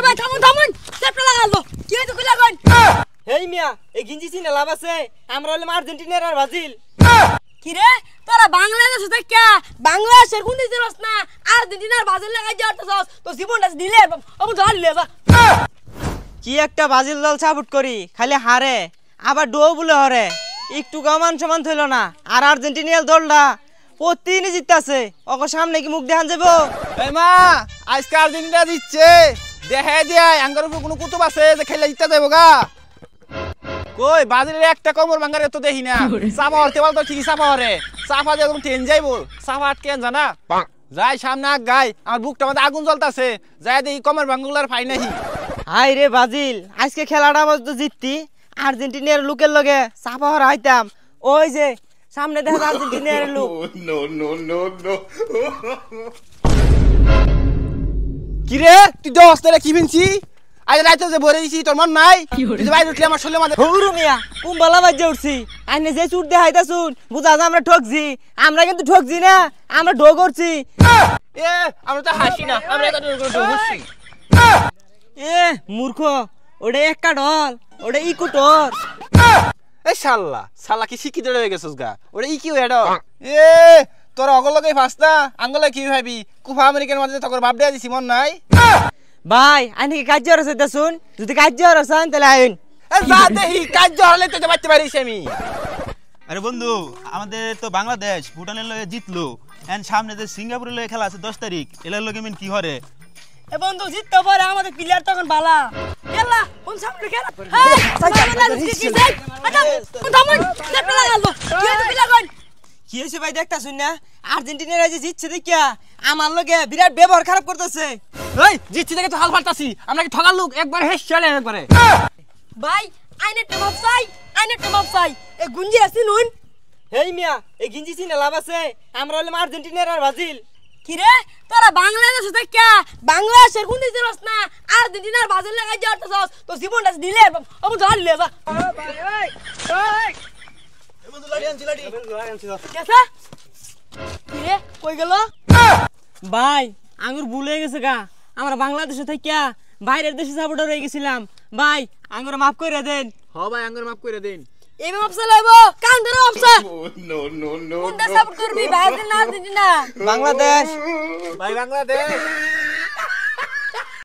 ভাই থামুন থামুন চেপটা লাগালো কি হইতো কইলা কই হেই মিয়া এই গিঞ্জি চিনে লাভ আছে আমরা হলাম আর্জেন্টিনার আর ব্রাজিল কি রে তোরা বাংলাদেশে থেকে বাংলাদেশের কোন দিকে রস না আর্জেন্টিনার ব্রাজিল লাগাই যাওয়ারছস তো জীবনটা দিলে ও ধর লে যা কি একটা ব্রাজিল দল সাপোর্ট করি খালি হারে আবার ডো বলে হরে একটু গমান সমান থইল না আর আর্জেন্টিনার দলটা প্রতিদিনই জিততাছে ওকে সামনে কি মুখ দেখান যাবো এই মা আজকে আর্জেন্টিনা জিতছে দেখাই দেয় আঙ্গার উপর কোনো কুতুব আছে যে খেলা জিততে যাবো গা কই ব্রাজিলের একটা কমর ভাঙারে তো দেখি না চাপা হরতে বল তো ঠিকই চাপা হরে চাপা দিয়ে তুমি ট্রেন যাইবো চাপা আটকে জানা যাই সামনে আগ গাই আমার বুকটা মধ্যে আগুন জ্বলতাছে যাই দেখি কমর ভাঙগুলার ফাই নাহি হাই রে ব্রাজিল আজকে খেলাটা তো জিততি আর্জেন্টিনার লোকের লগে চাপা হরা হইতাম ওই যে সামনে দেখা আর্জেন্টিনার লোক কি রে তুই দশ তারে কি ভিনছি আজ রাইতে যে ভরে দিছি তোর মন নাই তুই বাইরে উঠলে আমার শরীরে মাঝে হুরু মিয়া কুম্বালা বাজে উঠছি আইনে যে চুট দেখাইতা শুন বুঝা যা আমরা ঠকছি আমরা কিন্তু ঠকছি না আমরা ঢো করছি এ আমরা তো হাসি না আমরা তো ঢুকছি এ মূর্খ ওটা একটা ঢল ওটা ইকুটর এই শালা শালা কি শিক্ষিত হয়ে গেছিস গা ওরে ই কি হয়ে এ তোর অগলকে ফাস্তা আঙ্গলে কি ভাবি কুফা আমেরিকার মাঝে তোর বাপ দেয়া দিছি মন নাই ভাই আইনে কি কাজ হরছে তা শুন যদি কাজ হরছান তাহলে আইন এ যা দেহি কাজ হলে তো বাইতে পারিস আমি আরে বন্ধু আমাদের তো বাংলাদেশ ভুটানের লগে জিতলো এন্ড সামনে যে সিঙ্গাপুরের লগে খেলা আছে 10 তারিখ এলার লগে মিন কি হরে এ বন্ধু জিততে পারে আমাদের প্লেয়ার তখন বালা এলা কোন সামনে খেলা থামুন চেপটা লাগালো কি হইতো কইলা কই কি হইছে ভাই দেখতা শুন না আর্জেন্টিনার যে জিতছে দেখিয়া আমার লগে বিরাট ব্যবহার খারাপ করতেছে এই জিতছি দেখে তো হাল ফাটাছি আমরা কি ঠগার লোক একবার হেস চলে একবারে ভাই আইনে টমাপ চাই এ গুঞ্জি আছে নুন হেই মিয়া এই গিঞ্জি চিনে লাভ আছে আমরা হলাম আর্জেন্টিনার আর ব্রাজিল কি রে তোরা বাংলাদেশে থেকে বাংলাদেশের কোন দিকে রস না আর্জেন্টিনার ব্রাজিল লাগাই যাওয়ারছস তো জীবনটা দিলে ও ধর লে যা কেসা কি রে কই গেল ভাই আঙ্গুর ভুল হয়ে গেছে গা আমরা বাংলাদেশে থাকিয়া বাইরের দেশে সাপোর্টার হয়ে গেছিলাম ভাই আঙ্গুর মাফ করে দেন হ ভাই আঙ্গুর মাফ করে দেন এই মাপসা লাইবো কান ধরে মাপসা কোনটা সাপোর্ট করবি ব্রাজিল না আর্জেন্টিনা বাংলাদেশ ভাই বাংলাদেশ